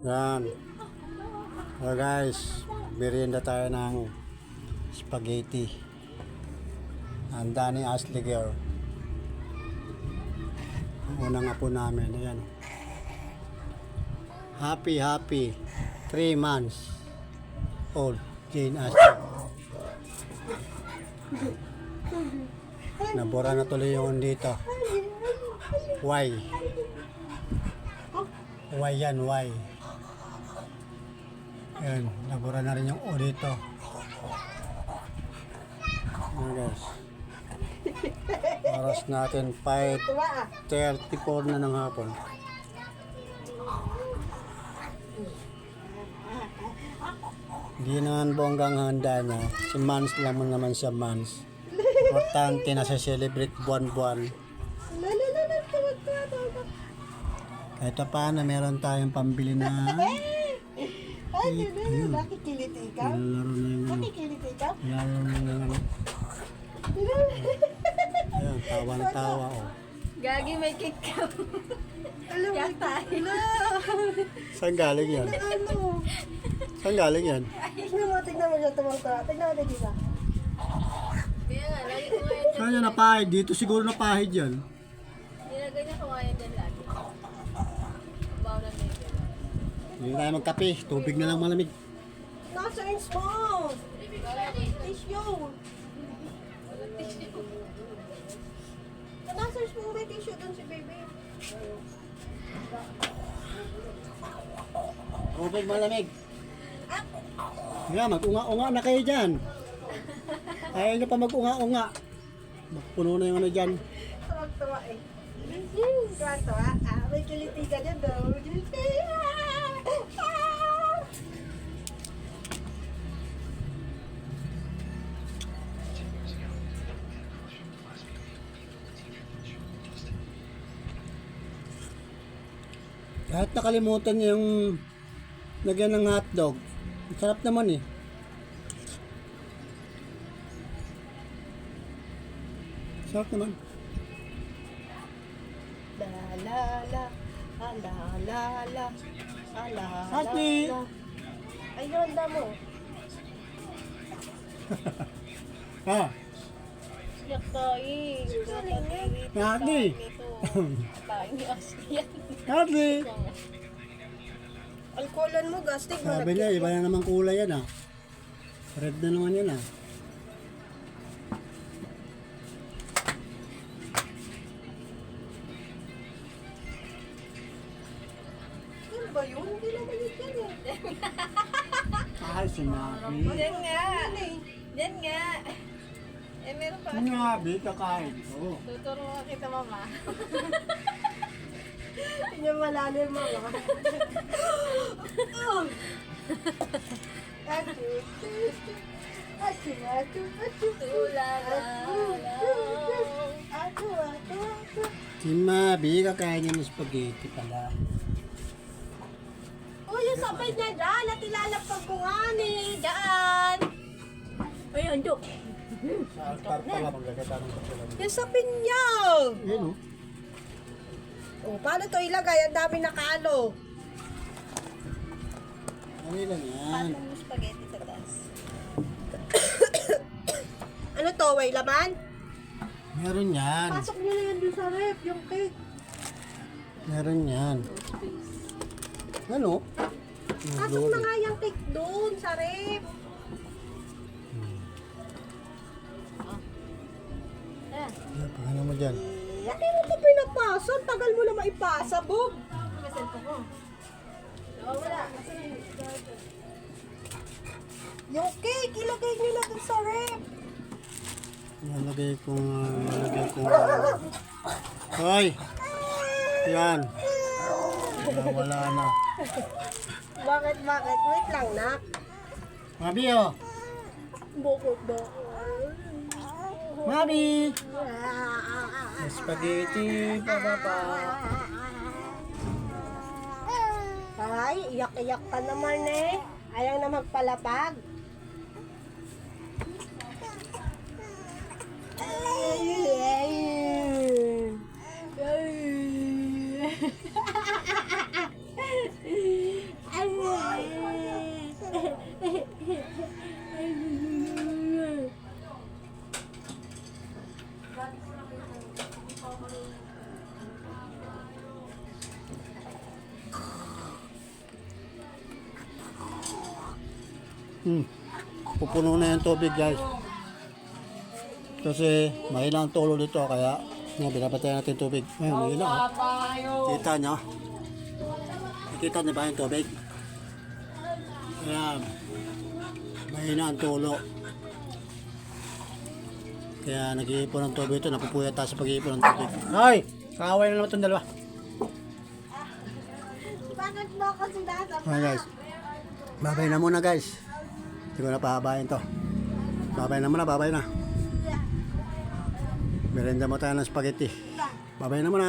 Yan. So guys, merienda tayo ng spaghetti. Handa ni Ashley Girl. Ang unang apo namin. Ayan. Happy 3 months old Jane Ashley. Nabura na tuloy yung dito. Why? Why yan? Why? Ayan, nabura na rin yung O dito. Ayan guys. Oras natin 5:34 na ng hapon. Hindi naman bonggang handa niya. Si Mans lang mo naman siya Mans. Importante na sa celebrate buwan-buwan. Kahit paano meron tayong pambili na Nakikilit ikaw? nilalaro na yung Nakikilit ikaw? nilalaro na yung ayan, tawa na tawa oh. Gagi, may cake ka. Alam mo, Yatay. Saan galing yan? ano? Saan galing yan? Tignan mo siya tumangka. Tignan mo dito sa. Kaya nga, lagi ko ngayon dyan. Saan yan napahid? Dito siguro napahid yan. Nilagay niya ko ngayon dyan lagi. Baw na may Hindi tayo magkape. Tubig na lang malamig. Nasa ins mo! Tissue! Nasa ins mo may tissue doon si baby. Tubig malamig. Nga, mag-unga-unga na kayo dyan. Ayaw nyo pa mag-unga-unga. Magpuno na yung ano dyan. Tuwag-tuwa eh. Tuwag-tuwa. May kiliti ka dyan daw. Kahit nakalimutan niya yung lagyan ng hotdog. Ang sarap naman eh. Sarap naman. La la la. La la la. La Ate! la. Ayun, damo. Ha? Yak tayo. Ate! Tayo ni Ashley. Ate! Alkoholan mo, gastig mo. Sabi niya, iba na naman kulay yan ah. Red na naman yan ah. Ano ba yun? Hindi naman yun yan eh. Ay, sinabi. Diyan nga. Diyan nga. Eh, meron pa. Sinabi, kakain ko. Tuturuan kita, mama. Hindi niya malalim mo. Si Mabi, kakain niya ng spaghetti pala. Oh, yung sabay niya dyan. At ilalapag ko nga ni. Daan. Ayun, Dok. Sa altar pala, maglagata ng kapulan. Yung sapin niya. Yun oh. Oh, paano to ilagay? Ang dami nakalo. Ano lang yan? Patong mo spaghetti sa taas. Ano to? Way laman? Meron yan. Pasok niyo na yan doon sa ref. Yung cake. Meron yan. Ano? Pasok na nga yung cake doon sa ref. Paano mo dyan? Hindi mo ko pinapasa. Ang tagal mo na maipasa, Bob. May cellphone ko. Wala. Yung cake, ilagay niyo na doon sa ref. Nalagay kong... Hoy! Yan. Wala na. Bakit? Wait lang, nak. Mabi oh! Bukod. Mabi! Spaghetti, papa. Ay, iyak-iyak ka naman eh. Ayaw na magpalapag. Pupuno na yung tubig guys. Kasi mahina ang tulo dito kaya binapatay natin yung tubig. Ayun, mahina oh. Kita nyo? Nakita niyo ba yung tubig? Ayan. Mahina ang tulo. Kaya nag-iipon ng tubig ito. Napupuyat tayo sa pag-iipon ng tubig. Ay! Kaaway na naman itong dalawa. Bakit mo ako sinasama? Okay guys. Babay na muna guys. Hindi ko na pahabayin to. Babay na muna, babay na. Merenda mo tayo ng spaghetti. Babay na muna.